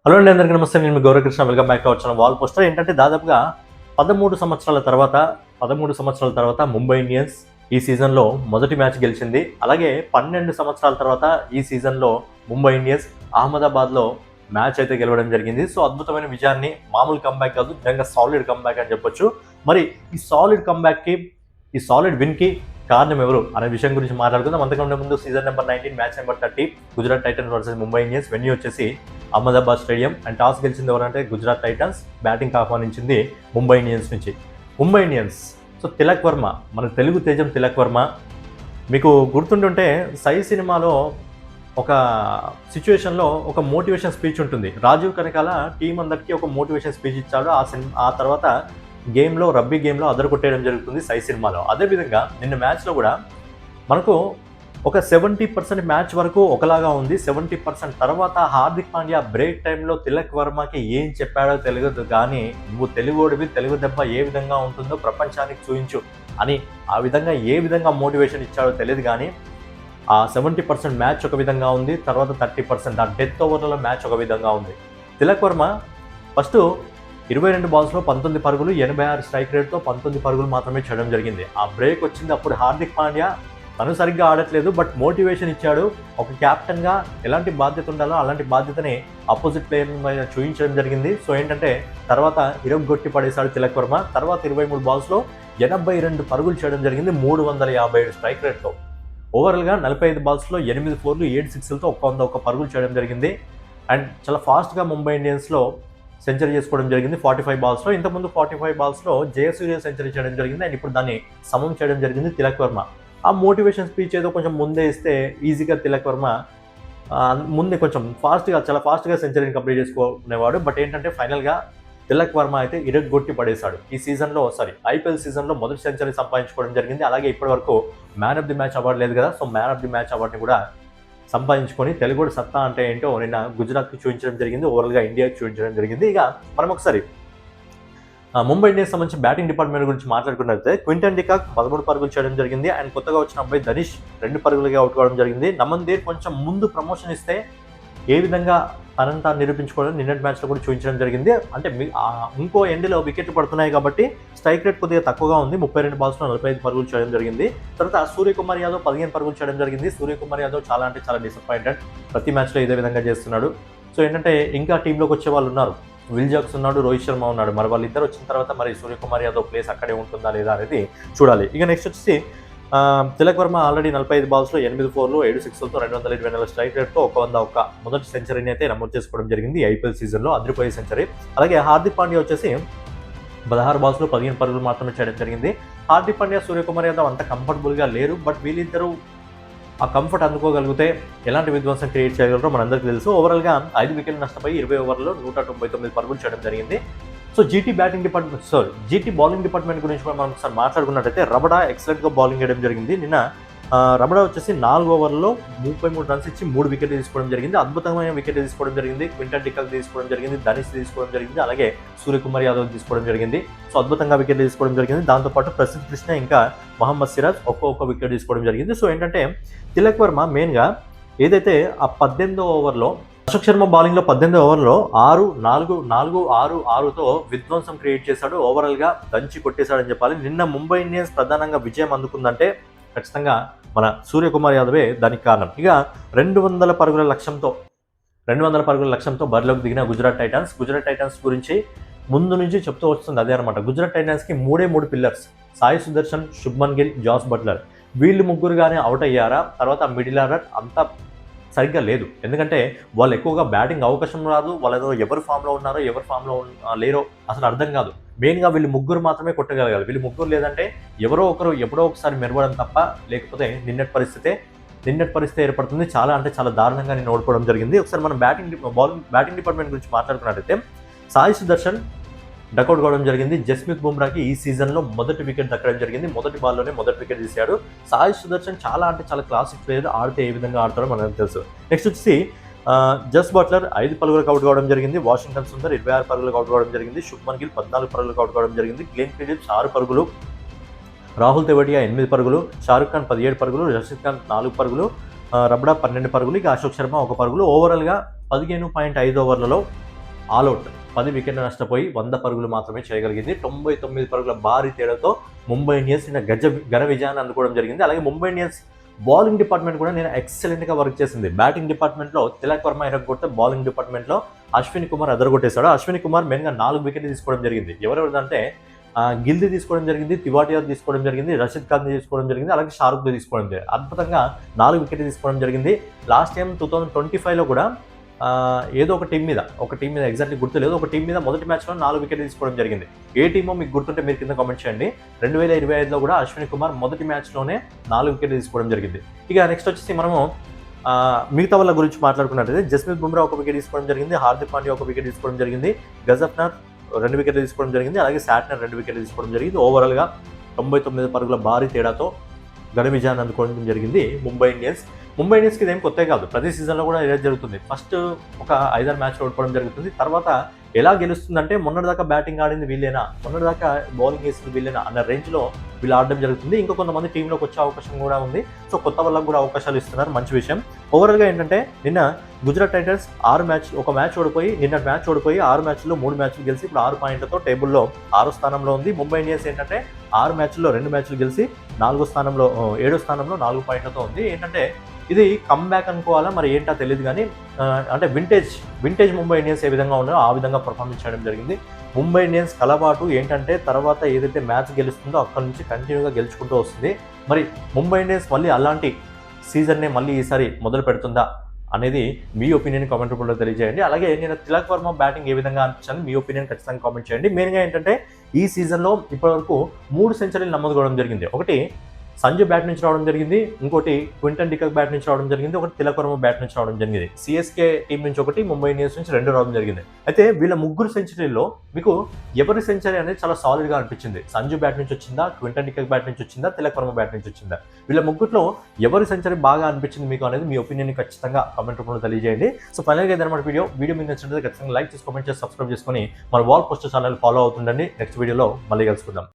Hello అండి, అందరికీ నమస్తే. నేను మీ Gauravkrishna. Welcome back to our channel. Wall poster ఏంటంటే దాదాపుగా 13 సంవత్సరాల తర్వాత ముంబై ఇండియన్స్ ఈ సీజన్లో మొదటి మ్యాచ్ గెలిచింది. అలాగే 12 సంవత్సరాల తర్వాత ఈ సీజన్లో ముంబై ఇండియన్స్ అహ్మదాబాద్లో మ్యాచ్ అయితే గెలవడం జరిగింది. సో అద్భుతమైన విజయాన్ని, మామూలు కంబ్యాక్ కాదు, నిజంగా సాలిడ్ కంబ్యాక్ అని చెప్పొచ్చు. మరి ఈ సాలిడ్ కంబ్యాక్కి, ఈ సాలిడ్ విన్కి కారణం ఎవరు అనే విషయం గురించి మాట్లాడుకుందాం. అంతకంటే ముందు season number 19 match number 30 Gujarat Titans versus Mumbai Indians. Venue వచ్చేసి అహ్మదాబాద్ స్టేడియం. అండ్ టాస్ గెలిచింది ఎవరంటే గుజరాత్ టైటన్స్. బ్యాటింగ్ ఆహ్వానించింది ముంబై ఇండియన్స్ నుంచి. ముంబై ఇండియన్స్ సో తిలక్ వర్మ, మన తెలుగు తేజం తిలక్ వర్మ. మీకు గుర్తుంటుంటే సై సినిమాలో ఒక సిచ్యువేషన్లో ఒక మోటివేషన్ స్పీచ్ ఉంటుంది. రాజీవ్ కనకాల టీం అందరికీ ఒక మోటివేషన్ స్పీచ్ ఇచ్చాడు. ఆ తర్వాత రబ్బీ గేమ్లో అదరు కొట్టేయడం జరుగుతుంది సై సినిమాలో. అదేవిధంగా నిన్న మ్యాచ్లో కూడా మనకు ఒక 70% మ్యాచ్ వరకు ఒకలాగా ఉంది. 70% తర్వాత హార్దిక్ పాండ్యా బ్రేక్ టైంలో తిలక్ వర్మకి ఏం చెప్పాడో తెలియదు, కానీ నువ్వు తెలుగోడివి, తెలుగు దెబ్బ ఏ విధంగా ఉంటుందో ప్రపంచానికి చూయించు అని ఆ విధంగా ఏ విధంగా మోటివేషన్ ఇచ్చాడో తెలియదు, కానీ ఆ 70% మ్యాచ్ ఒక విధంగా ఉంది. తర్వాత 30% ఆ డెత్ ఓవర్లలో మ్యాచ్ ఒక విధంగా ఉంది. తిలక్ వర్మ ఫస్ట్ 22 బాల్స్లో 19 పరుగులు, 86 స్ట్రైక్ రేట్తో 19 పరుగులు మాత్రమే చేయడం జరిగింది. ఆ బ్రేక్ వచ్చింది. అప్పుడు హార్దిక్ పాండ్యా తను సరిగ్గా ఆడట్లేదు, బట్ మోటివేషన్ ఇచ్చాడు. ఒక క్యాప్టెన్గా ఎలాంటి బాధ్యత ఉండాలో అలాంటి బాధ్యతని ఆపోజిట్ ప్లేయర్ మీద చూపించడం జరిగింది. సో ఏంటంటే తర్వాత ఇరగొట్టి పడేశాడు తిలక్ వర్మ. తర్వాత 23 బాల్స్లో 82 పరుగులు చేయడం జరిగింది 357 స్ట్రైక్ రేట్తో. ఓవరాల్గా 45 బాల్స్లో 8 4లు 7 6లతో 101 పరుగులు చేయడం జరిగింది. అండ్ చాలా ఫాస్ట్గా ముంబై ఇండియన్స్లో సెంచరీ చేసుకోవడం జరిగింది 45 బాల్స్లో. ఇంతకుముందు 45 బాల్స్లో జయసూర్య సెంచరీ చేయడం జరిగింది. అండ్ ఇప్పుడు దాన్ని సమం చేయడం జరిగింది తిలక్ వర్మ. ఆ మోటివేషన్ స్పీచ్ ఏదో కొంచెం ముందే ఇస్తే ఈజీగా తిలక్ వర్మ ముందే కొంచెం చాలా ఫాస్ట్గా సెంచరీని కంప్లీట్ చేసుకునేవాడు. బట్ ఏంటంటే ఫైనల్గా తిలక్ వర్మ అయితే ఇరగొట్టి పడేశాడు. ఈ సీజన్లో ఐపీఎల్ సీజన్లో మొదటి సెంచరీ సంపాదించుకోవడం జరిగింది. అలాగే ఇప్పటివరకు man of the match award లేదు కదా, so man of the match అవార్డుని కూడా సంపాదించుకొని తెలుగుడు సత్తా అంటే ఏంటో నిన్న గుజరాత్కి చూపించడం జరిగింది, ఓవరాల్గా ఇండియాకి చూపించడం జరిగింది. ఇక మనం ఒకసారి ముంబై ఇండియన్స్ సంబంధించి బ్యాటింగ్ డిపార్ట్మెంట్ గురించి మాట్లాడుకున్నట్లయితే క్వింటన్ డికాక్ 13 పరుగులు చేయడం జరిగింది. అండ్ కొత్తగా వచ్చిన అబ్బాయి ధనిష్ 2 పరుగులుగా అవుట్ కావడం జరిగింది. నమన్దీర్ కొంచెం ముందు ప్రమోషన్ ఇస్తే ఏ విధంగా తనని తాను నిరూపించుకోవడం నిన్నటి మ్యాచ్లో కూడా చూపించడం జరిగింది. అంటే ఇంకో ఎండ్లో వికెట్లు పడుతున్నాయి కాబట్టి స్ట్రైక్ రేట్ కొద్దిగా తక్కువగా ఉంది. 32 బాల్స్లో 45 పరుగులు చేయడం జరిగింది. తర్వాత సూర్యకుమార్ యాదవ్ 15 పరుగులు చేయడం జరిగింది. సూర్యకుమార్ యాదవ్ చాలా అంటే చాలా డిసప్పాయింటెడ్. ప్రతి మ్యాచ్లో ఇదే విధంగా చేస్తున్నాడు. సో ఏంటంటే ఇంకా టీంలోకి వచ్చే వాళ్ళు ఉన్నారు. విల్ జాక్స్ ఉన్నాడు, రోహిత్ శర్మ ఉన్నాడు. మరి వాళ్ళిద్దరు వచ్చిన తర్వాత మరి సూర్యకుమార్ యాదవ్ ప్లేస్ అక్కడే ఉంటుందా లేదా అనేది చూడాలి. ఇక నెక్స్ట్ వచ్చేసి తిలక్ వర్మ ఆల్రెడీ 45 బాల్స్లో 8 4లు 7 6లతో 224 స్ట్రైక్ రేట్తో 101 మొదటి సెంచరీని అయితే నమోదు చేసుకోవడం జరిగింది ఐపీఎల్ సీజన్లో. అదిరిపోయే సెంచరీ. అలాగే హార్దిక్ పాండ్యా వచ్చేసి 16 బాల్స్లో 15 పరుగులు మాత్రమే చేయడం జరిగింది. హార్దిక్ పాండ్యా, సూర్యకుమార్ యాదవ్ అంత కంఫర్టబుల్గా లేరు, బట్ వీళ్ళిద్దరూ ఆ కంఫర్ట్ అందుకోగలిగితే ఎలాంటి విధ్వంసం క్రియేట్ చేయగలరో మనందరికీ తెలుసు. ఓవరాల్గా 5 వికెట్లు నష్టపోయి 20 ఓవర్లలో 199 పరుగులు చేయడం జరిగింది. సో జీటీ బౌలింగ్ డిపార్ట్మెంట్ గురించి మనం ఒకసారి మాట్లాడుకున్నట్టయితే రబడా ఎక్సలెంట్గా బౌలింగ్ చేయడం జరిగింది. నిన్న రబడా వచ్చేసి 4 ఓవర్లలో 33 రన్స్ ఇచ్చి 3 వికెట్లు తీసుకోవడం జరిగింది. అద్భుతమైన వికెట్లు తీసుకోవడం జరిగింది. క్వింటన్ డికాక్ తీసుకోవడం జరిగింది, ధనిష్ తీసుకోవడం జరిగింది, అలాగే సూర్యకుమార్ యాదవ్ తీసుకోవడం జరిగింది. సో అద్భుతంగా వికెట్లు తీసుకోవడం జరిగింది. దాంతోపాటు ప్రసిద్ధ్ కృష్ణ ఇంకా మహమ్మద్ సిరాజ్ ఒక్కొక్క వికెట్ తీసుకోవడం జరిగింది. సో ఏంటంటే తిలక్ వర్మ మెయిన్గా ఏదైతే ఆ 18వ ఓవర్లో అశోక్ శర్మ బౌలింగ్లో 18వ ఓవర్లో 6-4-4-6-6తో విధ్వంసం క్రియేట్ చేశాడు. ఓవరాల్గా దంచి కొట్టేశాడని చెప్పాలి. నిన్న ముంబై ఇండియన్స్ ప్రధానంగా విజయం అందుకుందంటే ఖచ్చితంగా మన సూర్యకుమార్ యాదవే దానికి కారణం. ఇక 200 పరుగుల లక్ష్యంతో బరిలోకి దిగిన గుజరాత్ టైటన్స్ గురించి ముందు నుంచి చెప్తూ వస్తుంది అదే అనమాట. గుజరాత్ టైటన్స్కి 3 pillars: Sai Sudharsan, Shubman Gill, Jos Buttler. వీళ్ళు ముగ్గురుగానే అవుట్ అయ్యారా? తర్వాత మిడిల్ ఆర్డర్ అంతా సరిగ్గా లేదు. ఎందుకంటే వాళ్ళు ఎక్కువగా బ్యాటింగ్ అవకాశం రాదు. వాళ్ళు ఎవరు ఫామ్లో ఉన్నారో ఎవరు ఫామ్లో లేరో అసలు అర్థం కాదు. మెయిన్గా వీళ్ళు ముగ్గురు మాత్రమే కొట్టగలగాలి. వీళ్ళు ముగ్గురు లేదంటే ఎవరో ఒకరు ఎప్పుడో ఒకసారి మెరవడం తప్ప, లేకపోతే నిన్నటి పరిస్థితి ఏర్పడుతుంది. చాలా అంటే చాలా దారుణంగా నేను ఓడిపోవడం జరిగింది. ఒకసారి మనం బ్యాటింగ్ డిపార్ట్మెంట్ గురించి మాట్లాడుకున్నట్టయితే సాయి సుదర్శన్ డకౌట్ కావడం జరిగింది. జస్ప్రీత్ బుమ్రాకి ఈ సీజన్లో మొదటి వికెట్ దక్కడం జరిగింది. మొదటి బాల్లోనే మొదటి వికెట్ తీశాడు. సాయి సుదర్శన్ చాలా అంటే చాలా క్లాసిక్ ప్లేయర్. ఆడితే ఏ విధంగా ఆడతారో మనకు తెలుసు. నెక్స్ట్ వచ్చేసి జస్ బట్లర్ 5 పరుగులకు అవుట్ కావడం జరిగింది. వాషింగ్టన్ సుందర్ 26 పరుగులకు అవుట్ కావడం జరిగింది. శుభ్మన్ గిల్ 14 పరుగులకు అవుట్ కావడం జరిగింది. గ్లెన్ ఫిలిప్స్ 6 పరుగులు, రాహుల్ తెవాడియా 8 పరుగులు, షారుఖ్ ఖాన్ 17 పరుగులు, రషీద్ ఖాన్ 4 పరుగులు, రబడా 12 పరుగులు, ఇక అశోక్ శర్మ 1 పరుగులు. ఓవరాల్గా 15.5 ఓవర్లలో ఆల్అవుట్ 10 వికెట్లు నష్టపోయి 100 పరుగులు మాత్రమే చేయగలిగింది. 99 పరుగుల భారీ తేడాతో ముంబై ఇండియన్స్ నిన్న ఘన విజయాన్ని అందుకోవడం జరిగింది. అలాగే ముంబై ఇండియన్స్ బౌలింగ్ డిపార్ట్మెంట్ కూడా నేను ఎక్సలెంట్గా వర్క్ చేసింది. బ్యాటింగ్ డిపార్ట్మెంట్లో తిలక్ వర్మ ఎరగొడితే బౌలింగ్ డిపార్ట్మెంట్లో అశ్విని కుమార్ అదరగొట్టేశాడు. అశ్విని కుమార్ మెయిన్గా 4 వికెట్లు తీసుకోవడం జరిగింది. ఎవరెవరిదంటే గిల్ది తీసుకోవడం జరిగింది, తివాటియా తీసుకోవడం జరిగింది, రషీద్ ఖాన్ తీసుకోవడం జరిగింది, అలాగే షారుఖ్ తీసుకోవడం జరిగింది. అద్భుతంగా 4 వికెట్లు తీసుకోవడం జరిగింది. లాస్ట్ టైం 2025లో కూడా ఏదో ఒక టీం మీద ఎగ్జాక్ట్లీ గుర్తులేదు, ఒక టీం మీద మొదటి మ్యాచ్లో 4 వికెట్లు తీసుకోవడం జరిగింది. ఏ టీమో మీకు గుర్తుంటే మీరు కింద కామెంట్ చేయండి. 2025లో కూడా అశ్విని కుమార్ మొదటి మ్యాచ్లోనే 4 వికెట్లు తీసుకోవడం జరిగింది. ఇక నెక్స్ట్ వచ్చేసి మనము మిగతా వాళ్ళ గురించి మాట్లాడుకున్నట్టయితే జస్ప్రీత్ బుమ్రా 1 వికెట్ తీసుకోవడం జరిగింది, హార్దిక్ పాండ్యా 1 వికెట్ తీసుకోవడం జరిగింది, గజఫ్నర్ 2 వికెట్లు తీసుకోవడం జరిగింది, అలాగే శాట్నర్ 2 వికెట్లు తీసుకోవడం జరిగింది. ఓవరాల్గా 99 పరుగుల భారీ తేడాతో ఘన విజయాన్ని అందుకోవడం జరిగింది ముంబై ఇండియన్స్కి ఇదేం కొత్త కాదు, ప్రతి సీజన్లో కూడా ఇదే జరుగుతుంది. ఫస్ట్ ఒక 5-6 మ్యాచ్లు ఓడిపోవడం జరుగుతుంది. తర్వాత ఎలా గెలుస్తుందంటే మొన్నటిదాకా బ్యాటింగ్ ఆడింది వీళ్ళేనా, మొన్నటిదాకా బౌలింగ్ వేసింది వీళ్ళేనా అన్న రేంజ్లో వీళ్ళు ఆడడం జరుగుతుంది. ఇంకా కొంతమంది టీంలోకి వచ్చే అవకాశం కూడా ఉంది. సో కొత్త వాళ్ళకు కూడా అవకాశాలు ఇస్తున్నారు, మంచి విషయం. ఓవరాల్గా ఏంటంటే నిన్న గుజరాత్ టైటన్స్ ఒక మ్యాచ్ ఓడిపోయి 6 మ్యాచ్ల్లో 3 మ్యాచ్లు గెలిచి ఇప్పుడు 6 పాయింట్లతో టేబుల్లో 6వ స్థానంలో ఉంది. ముంబై ఇండియన్స్ ఏంటంటే 6 మ్యాచ్ల్లో 2 మ్యాచ్లు గెలిచి 7వ స్థానంలో 4 పాయింట్లతో ఉంది. ఏంటంటే ఇది కమ్బ్యాక్ అనుకోవాలా మరి ఏంటో తెలియదు, కానీ అంటే వింటేజ్ ముంబై ఇండియన్స్ ఏ విధంగా ఉన్నారో ఆ విధంగా పర్ఫార్మెన్స్ చేయడం జరిగింది. ముంబై ఇండియన్స్ కలవాటు ఏంటంటే తర్వాత ఏదైతే మ్యాచ్ గెలుస్తుందో అక్కడ నుంచి కంటిన్యూగా గెలుచుకుంటూ వస్తుంది. మరి ముంబై ఇండియన్స్ మళ్ళీ అలాంటి సీజన్నే మళ్ళీ ఈసారి మొదలు పెడుతుందా అనేది మీ ఒపీనియన్ కామెంట్ రూపంలో తెలియజేయండి. అలాగే నేను తిలక్ వర్మ బ్యాటింగ్ ఏ విధంగా అనిపించింది మీ ఒపీనియన్ ఖచ్చితంగా కామెంట్ చేయండి. మెయిన్గా ఏంటంటే ఈ సీజన్లో ఇప్పటివరకు 3 సెంచరీలు నమోదు కావడం జరిగింది. ఒకటి సంజు బ్యాట్ నుంచి రావడం జరిగింది, ఇంకోటి క్వింటన్ డికాక్ బ్యాట్ నుంచి రావడం జరిగింది, ఒకటి తిలక్ వర్మ బ్యాట్ నుంచి రావడం జరిగింది. సిఎస్కే టీం నుంచి ఒకటి, ముంబై ఇండియన్స్ నుంచి 2 రావడం జరిగింది. అయితే వీళ్ళ 3 సెంచరీల్లో మీకు ఎవరి సెంచరీ అనేది చాలా సాలిడ్గా అనిపించింది? సంజు బ్యాట్ నుంచి వచ్చిందా, క్వింటన్ డికాక్ బ్యాట్ నుంచి వచ్చిందా, తిలక్ వర్మ బ్యాట్ నుంచి వచ్చిందా? వీళ్ళ 3లో ఎవరి సెంచరీ బాగా అనిపించింది మీకు అనేది మీ ఒపీనియన్ ఖచ్చితంగా కామెంట్ రూపంలో తెలియజేయండి. సో ఫైనల్గా ఏదన్నమాట వీడియో మీకు నచ్చినట్లయితే ఖచ్చితంగా లైక్ చేసి కామెంట్ చేసి సబ్స్క్రైబ్ చేసుకొని మన వాల్ పోస్టర్ ఛానల్ ఫాలో అవుతుండండి. నెక్స్ట్ వీడియోలో మళ్ళీ కలుసుకుందాం.